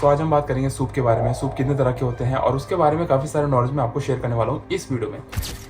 तो आज हम बात करेंगे सूप के बारे में। सूप कितने तरह के होते हैं और उसके बारे में काफ़ी सारे नॉलेज मैं आपको शेयर करने वाला हूँ इस वीडियो में।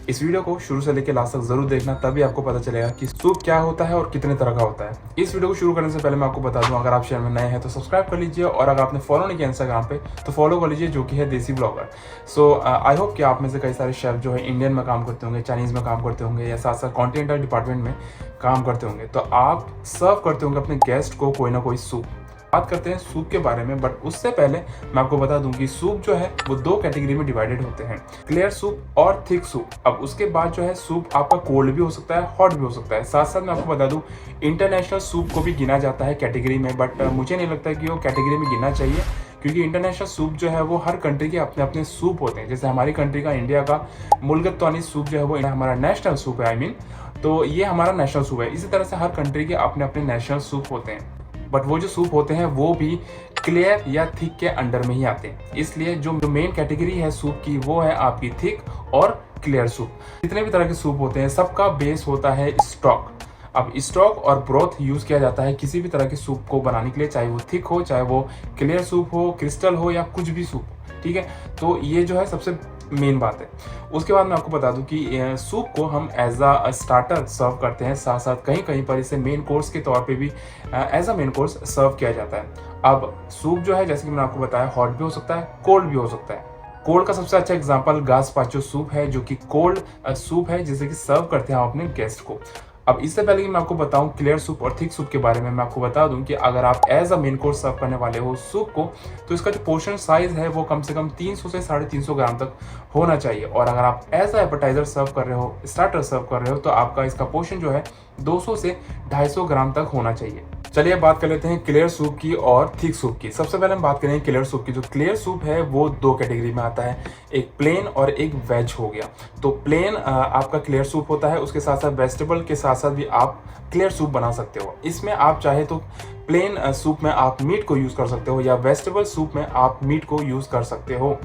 इस वीडियो को शुरू से लेकर लास्ट तक जरूर देखना, तभी आपको पता चलेगा कि सूप क्या होता है और कितने तरह का होता है। इस वीडियो को शुरू करने से पहले मैं आपको बता दूं, अगर आप चैनल में नए हैं तो सब्सक्राइब कर लीजिए, और अगर आपने फॉलो नहीं किया इंस्टाग्राम पे तो फॉलो कर लीजिए, जो कि है देसी ब्लॉगर। सो आई होप कि आप में से कई सारे शेफ जो है इंडियन में काम करते होंगे, चाइनीज़ में काम करते होंगे, या साथ साथ कॉन्टिनेंटल डिपार्टमेंट में काम करते होंगे। तो आप सर्व करते होंगे अपने गेस्ट को कोई ना कोई सूप। बात करते हैं सूप के बारे में, बट उससे पहले मैं आपको बता दूं कि सूप जो है वो दो कैटेगरी में डिवाइडेड होते हैं, क्लियर सूप और थिक सूप। अब उसके बाद जो है सूप आपका कोल्ड भी हो सकता है, हॉट भी हो सकता है। साथ साथ मैं आपको बता दूं इंटरनेशनल सूप को भी गिना जाता है कैटेगरी में, बट मुझे नहीं लगता कि वो कैटेगरी में गिनना चाहिए, क्योंकि इंटरनेशनल सूप जो है वो हर कंट्री के अपने अपने सूप होते हैं। जैसे हमारी कंट्री का, इंडिया का मुल्गत्वानी सूप जो है वो हमारा नेशनल सूप है, तो ये हमारा नेशनल सूप है। इसी तरह से हर कंट्री के अपने अपने नेशनल सूप होते हैं, बट वो जो सूप होते हैं वो भी क्लियर या थिक के अंडर में ही आते हैं। इसलिए जो मेन कैटेगरी है सूप की वो है आपकी थिक और क्लियर सूप। जितने भी तरह के सूप होते हैं सबका बेस होता है स्टॉक। अब स्टॉक और ब्रोथ यूज किया जाता है किसी भी तरह के सूप को बनाने के लिए, चाहे वो थिक हो, चाहे वो क्लियर सूप हो, क्रिस्टल हो, या कुछ भी सूप। ठीक है, तो ये जो है सबसे मेन बात है। उसके बाद मैं आपको बता दूं कि सूप को हम एज अ स्टार्टर सर्व करते हैं, साथ साथ कहीं कहीं पर इसे मेन कोर्स के तौर पे भी एज अ मेन कोर्स सर्व किया जाता है। अब सूप जो है, जैसे कि मैंने आपको बताया, हॉट भी हो सकता है, कोल्ड भी हो सकता है। कोल्ड का सबसे अच्छा एग्जांपल गास्पाचो सूप है, जो कि कोल्ड सूप है जिसे कि सर्व करते हैं हम अपने गेस्ट को। अब इससे पहले कि मैं आपको बताऊं क्लियर सूप और थिक सूप के बारे में, मैं आपको बता दूं कि अगर आप एज अ मेन कोर्स सर्व करने वाले हो सूप को, तो इसका जो पोर्शन साइज है वो कम से कम 300 से 350 ग्राम तक होना चाहिए। और अगर आप एज अ एपेटाइजर सर्व कर रहे हो, स्टार्टर सर्व कर रहे हो, तो आपका इसका पोर्शन जो है 200 से 250 ग्राम तक होना चाहिए। चलिए बात कर लेते हैं क्लियर सूप की और थिक सूप की। सबसे पहले हम बात करेंगे क्लियर सूप की। जो क्लियर सूप है वो दो कैटेगरी में आता है, एक प्लेन और एक वेज हो गया। तो प्लेन आपका क्लियर सूप होता है, उसके साथ साथ वेजिटेबल के साथ साथ भी आप क्लियर सूप बना सकते हो। इसमें आप चाहे तो प्लेन सूप में आप मीट को यूज कर सकते हो, या वेजिटेबल सूप में आप मीट को यूज कर सकते हो।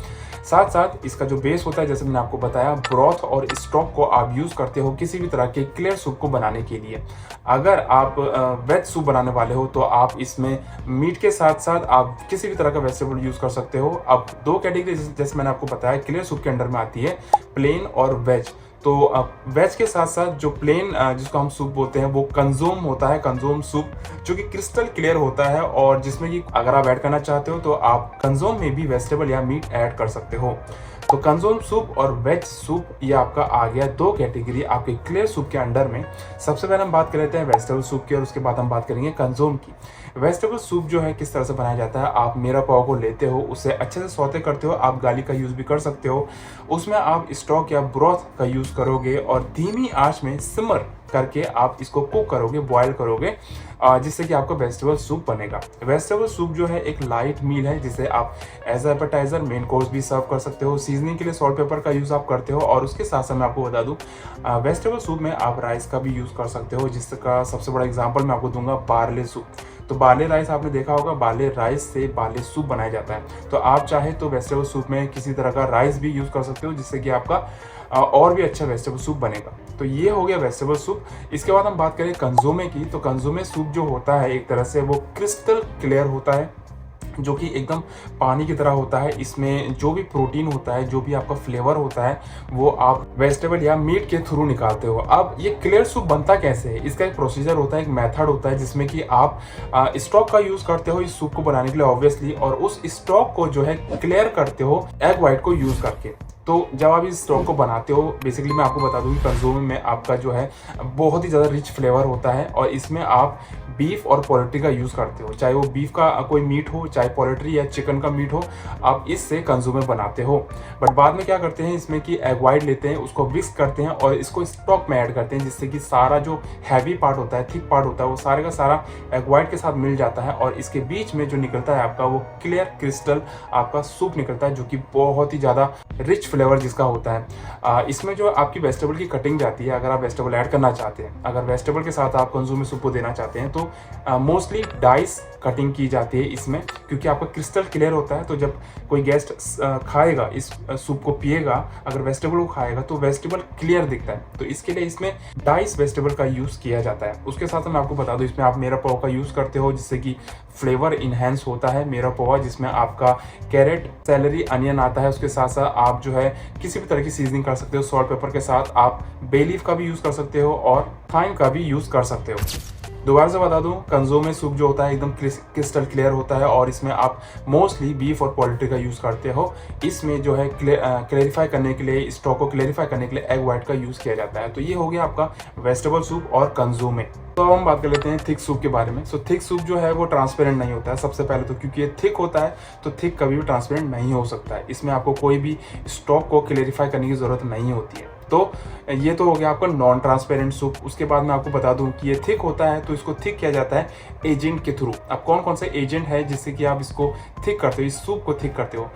साथ साथ इसका जो बेस होता है, जैसे मैंने आपको बताया, ब्रॉथ और स्टॉक को आप यूज करते हो किसी भी तरह के क्लियर सूप को बनाने के लिए। अगर आप वेज सूप बनाने वाले हो तो आप इसमें मीट के साथ साथ आप किसी भी तरह का वेजिटेबल यूज कर सकते हो। अब दो कैटेगरी जैसे मैंने आपको बताया क्लियर सूप के अंडर में आती है, प्लेन और वेज। तो वेज के साथ साथ जो प्लेन जिसको हम सूप बोलते हैं वो कंज्यूम होता है, कंज्यूम सूप, जो कि क्रिस्टल क्लियर होता है, और जिसमें कि अगर आप ऐड करना चाहते हो तो आप कंज्यूम में भी वेजिटेबल या मीट ऐड कर सकते हो। तो कंज्यूम सूप और वेज सूप ये आपका आ गया दो कैटेगरी आपके क्लियर सूप के अंडर में। सबसे पहले हम बात कर लेते हैं वेजिटेबल सूप की, और उसके बाद हम बात करेंगे कंज्यूम की। वेजिटेबल सूप जो है किस तरह से बनाया जाता है, आप मेरा पाव को लेते हो, उसे अच्छे से सौते करते हो, आप गार्लिक का यूज भी कर सकते हो, उसमें आप स्टॉक या ब्रॉथ का यूज करोगे, और धीमी आंच में सिमर करके आप इसको कुक करोगे, बॉयल करोगे, जिससे कि आपका वेजिटेबल सूप बनेगा। वेजिटेबल सूप जो है एक लाइट मील है, जिसे आप as a appetiser main course भी सर्व कर सकते हो। सीजनिंग के लिए सॉल्ट पेपर का यूज आप करते हो, और उसके साथ साथ मैं आपको बता दूं वेजिटेबल सूप में आप राइस का भी यूज कर सकते हो, जिसका सबसे बड़ा एग्जांपल मैं आपको दूंगा बार्ले सूप। तो बार्ले राइस आपने देखा होगा, बार्ले राइस से बार्ले सूप बनाया जाता है। तो आप चाहे तो वेजिटेबल सूप में किसी तरह का राइस भी यूज कर सकते हो, जिससे कि आपका और भी अच्छा वेजिटेबल सूप बनेगा। तो ये हो गया वेजिटेबल सूप। इसके बाद हम बात करें कंज्यूमे की, तो कंज्यूमे सूप जो होता है एक तरह से वो क्रिस्टल क्लियर होता है, जो कि एकदम पानी की तरह होता है। इसमें जो भी प्रोटीन होता है, जो भी आपका फ्लेवर होता है, वो आप वेजिटेबल या मीट के थ्रू निकालते हो। अब ये क्लियर सूप बनता कैसे है, इसका एक प्रोसीजर होता है, एक मेथड होता है, जिसमें कि आप स्टॉक का यूज करते हो इस सूप को बनाने के लिए ऑब्वियसली, और उस स्टॉक को जो है क्लियर करते हो एग वाइट को यूज करके। तो जब आप इस स्टॉक को बनाते हो, बेसिकली मैं आपको बता दूं कि कंज्यूम में आपका जो है बहुत ही ज़्यादा रिच फ्लेवर होता है, और इसमें आप बीफ और पोल्ट्री का यूज़ करते हो, चाहे वो बीफ का कोई मीट हो, चाहे पोल्ट्री या चिकन का मीट हो, आप इससे कंज्यूमर बनाते हो। बट बाद में क्या करते हैं, इसमें कि एग वाइट लेते हैं, उसको मिक्स करते हैं और इसको स्टॉक में ऐड करते हैं, जिससे कि सारा जो हैवी पार्ट होता है, थिक पार्ट होता है, वो सारे का सारा एग वाइट के साथ मिल जाता है, और इसके बीच में जो निकलता है आपका वो क्लियर क्रिस्टल आपका सूप निकलता है, जो कि बहुत ही ज़्यादा रिच फ्लेवर जिसका होता है। इसमें जो आपकी वेजिटेबल की कटिंग जाती है, अगर आप वेजिटेबल ऐड करना चाहते हैं, अगर वेजिटेबल के साथ आप कंज्यूमर सूप को देना चाहते हैं, तो मोस्टली डाइस कटिंग की जाती है इसमें, क्योंकि आपका क्रिस्टल क्लियर होता है। तो जब कोई गेस्ट खाएगा, इस सूप को पिएगा, अगर वेजिटेबल को खाएगा तो वेजिटेबल क्लियर दिखता है, तो इसके लिए इसमें डाइस वेजिटेबल का यूज़ किया जाता है। उसके साथ मैं आपको बता दूं, इसमें आप मेरा पाव का यूज़ करते हो, जिससे कि फ्लेवर इन्हेंस होता है मेरा पोहा, जिसमें आपका कैरेट, सेलरी, अनियन आता है। उसके साथ साथ आप जो है किसी भी तरह की सीजनिंग कर सकते हो। सॉल्ट पेपर के साथ आप बे लीफ का भी यूज़ कर सकते हो और थाइम का भी यूज़ कर सकते हो। दोबारा से बता दूं, कंसोमे सूप जो होता है एकदम क्रिस्टल क्लियर होता है और इसमें आप मोस्टली बीफ और पोल्ट्री का यूज़ करते हो। इसमें जो है क्लेरिफाई करने के लिए, स्टॉक को क्लेरिफाई करने के लिए एग वाइट का यूज़ किया जाता है। तो ये हो गया आपका वेजिटेबल सूप और कंसोमे। तो अब हम बात कर लेते हैं थिक सूप के बारे में। सो थिक सूप जो है वो ट्रांसपेरेंट नहीं होता है सबसे पहले तो, क्योंकि ये थिक होता है तो थिक कभी भी ट्रांसपेरेंट नहीं हो सकता है। इसमें आपको कोई भी स्टॉक को क्लेरिफाई करने की ज़रूरत नहीं होती है। तो ये तो हो गया आपका नॉन ट्रांसपेरेंट सूप। उसके बाद मैं आपको बता दूं कि ये थिक होता है तो इसको थिक किया जाता है एजेंट के थ्रू। अब कौन कौन से एजेंट है जिससे कि आप इसको थिक करते हो, इस सूप को थिक करते हो?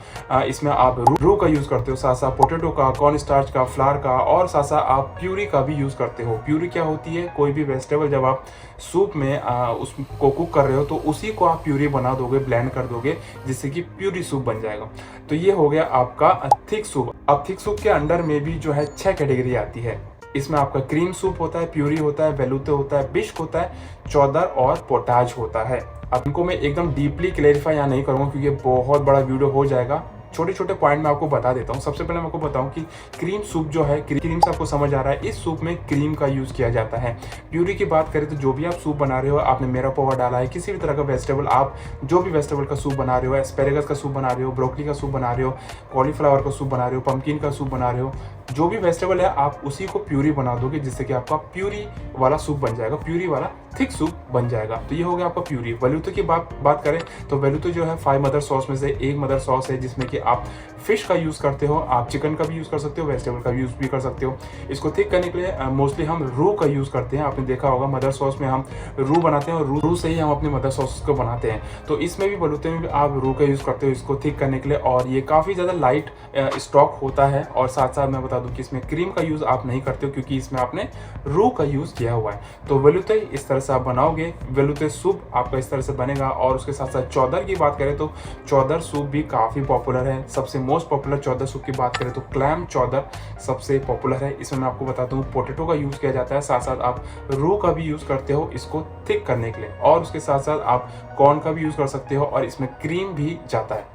इसमें आप रू का यूज़ करते हो, साथ साथ पोटैटो का, कॉर्न स्टार्च का, फ्लावर का, और साथ साथ आप प्यूरी का भी यूज़ करते हो। प्यूरी क्या होती है? कोई भी वेजिटेबल जब आप सूप में उसको कुक कर रहे हो तो उसी को आप प्यूरी बना दोगे, ब्लेंड कर दोगे, जिससे कि प्यूरी सूप बन जाएगा। तो ये हो गया आपका थिक सूप। अब थिक सूप के अंडर में भी जो है 6 कैटेगरी आती है। इसमें आपका क्रीम सूप होता है, प्यूरी होता है, वेलुते होता है, बिस्क होता है, चौदर और पोटाज होता है। अब इनको मैं एकदम डीपली क्लेरिफाई यहाँ नहीं करूँगा क्योंकि बहुत बड़ा वीडियो हो जाएगा। छोटे छोटे पॉइंट मैं आपको बता देता हूँ। सबसे पहले मैं आपको बताऊँ कि क्रीम सूप जो है, क्रीम से आपको समझ आ रहा है, इस सूप में क्रीम का यूज़ किया जाता है। प्यूरी की बात करें तो जो भी आप सूप बना रहे हो, आपने मेरा पोहा डाला है, किसी भी तरह का वेजिटेबल, आप जो भी वेजिटेबल का सूप बना रहे हो, एस्पेरेगस का सूप बना रहे हो, ब्रोकली का सूप बना रहे हो, कॉलीफ्लावर का सूप बना रहे हो, पम्पकिन का सूप बना रहे हो, जो भी वेजिटेबल है आप उसी को प्यूरी बना दोगे, जिससे कि आपका प्यूरी वाला सूप बन जाएगा, प्यूरी वाला थिक सूप बन जाएगा। तो ये हो गया आपका प्यूरी। वेलुते की बात करें तो वेलुते जो है 5 मदर सॉस में से एक मदर सॉस है, जिसमें कि आप फिश का यूज़ करते हो, आप चिकन का भी यूज़ कर सकते हो, वेजिटेबल का यूज़ भी कर सकते हो। इसको थिक करने के लिए मोस्टली हम रू का यूज़ करते हैं। आपने देखा होगा मदर सॉस में हम रू बनाते हैं और रू से ही हम अपने मदर सॉस को बनाते हैं। तो इसमें भी वेलुते में भी आप रू का यूज़ करते हो इसको थिक करने के लिए, और ये काफ़ी ज़्यादा लाइट स्टॉक होता है। और साथ साथ मैं बता दूं कि इसमें क्रीम का यूज़ आप नहीं करते हो क्योंकि इसमें आपने रू का यूज़ किया हुआ है। तो वेलुते इस तरह से आप बनाओगे, वेलुते सूप आपका इस तरह से बनेगा। और उसके साथ साथ चौदर की बात करें तो चौदर सूप भी काफ़ी पॉपुलर है। सबसे मोस्ट पॉपुलर चौदर सूप की बात करें तो क्लैम चौदर सबसे पॉपुलर है। इसमें मैं आपको बताता हूँ पोटैटो का यूज़ किया जाता है, साथ साथ आप रू का भी यूज़ करते हो इसको थिक करने के लिए, और उसके साथ साथ आप कॉर्न का भी यूज़ कर सकते हो और इसमें क्रीम भी जाता है।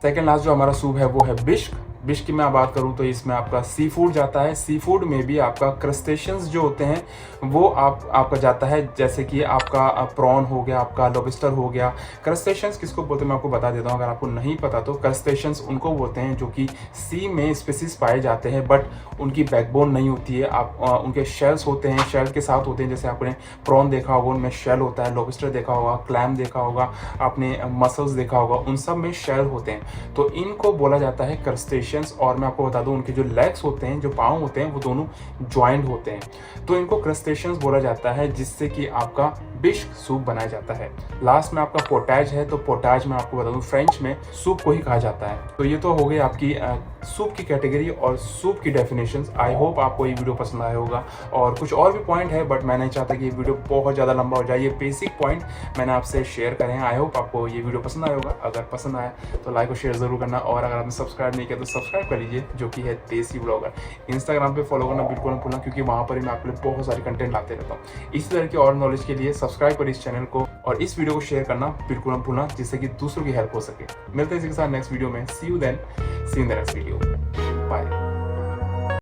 सेकेंड लास्ट जो हमारा सूप है वो है बिस्क। बिस्क की मैं बात करूं तो इसमें आपका सी फूड जाता है। सी फूड में भी आपका क्रस्टेशियंस जो होते हैं वो आपका जाता है, जैसे कि आपका प्रॉन हो गया, आपका लॉबस्टर हो गया। क्रस्टेशियंस किसको बोलते हैं मैं आपको बता देता हूं, अगर आपको नहीं पता तो। क्रस्टेशियंस उनको बोलते हैं जो कि सी में स्पीसीज पाए जाते हैं बट उनकी बैकबोन नहीं होती है। उनके शेल्स होते हैं, शेल के साथ होते हैं। जैसे आपने प्रॉन देखा होगा उनमें शेल होता है, लॉबस्टर देखा होगा, क्लैम देखा होगा, आपने मसल्स देखा होगा, उन सब में शेल होते हैं। तो इनको बोला जाता है क्रस्टेशियंस। और मैं आपको बता दूं उनके जो लेग्स होते हैं, जो पाँव होते हैं, वो दोनों ज्वाइंट होते हैं। तो इनको क्रस्टेशियंस बोला जाता है, जिससे कि आपका बिस्क सूप बनाया जाता है। लास्ट में आपका पोटाज है, तो पोटाज मैं आपको बता दूं फ्रेंच में सूप को ही कहा जाता है। तो ये तो हो गई आपकी सूप की कैटेगरी और सूप की डेफिनेशंस। आई होप आपको ये वीडियो पसंद आया होगा। और कुछ और भी पॉइंट है बट मैं नहीं चाहता कि ये वीडियो बहुत ज़्यादा लंबा हो जाए। ये बेसिक पॉइंट मैंने आपसे शेयर करे हैं। आई होप आपको ये वीडियो पसंद आया होगा। अगर पसंद आया तो लाइक और शेयर ज़रूर करना, और अगर आपने सब्सक्राइब नहीं किया तो सब्सक्राइब कर लीजिए, जो कि है देसी ब्लॉगर। इंस्टाग्राम पे फॉलो करना बिल्कुल ना भूलना, क्योंकि वहाँ पर ही मैं आपके लिए बहुत सारी कंटेंट लाते रहता हूँ। इसी तरह की और नॉलेज के लिए सब्सक्राइब करिए इस चैनल को, और इस वीडियो को शेयर करना बिल्कुल ना भूलना, जिससे कि दूसरों की हेल्प हो सके। मिलते हैं इसी के साथ नेक्स्ट वीडियो में। See you then, see in the next video. Bye.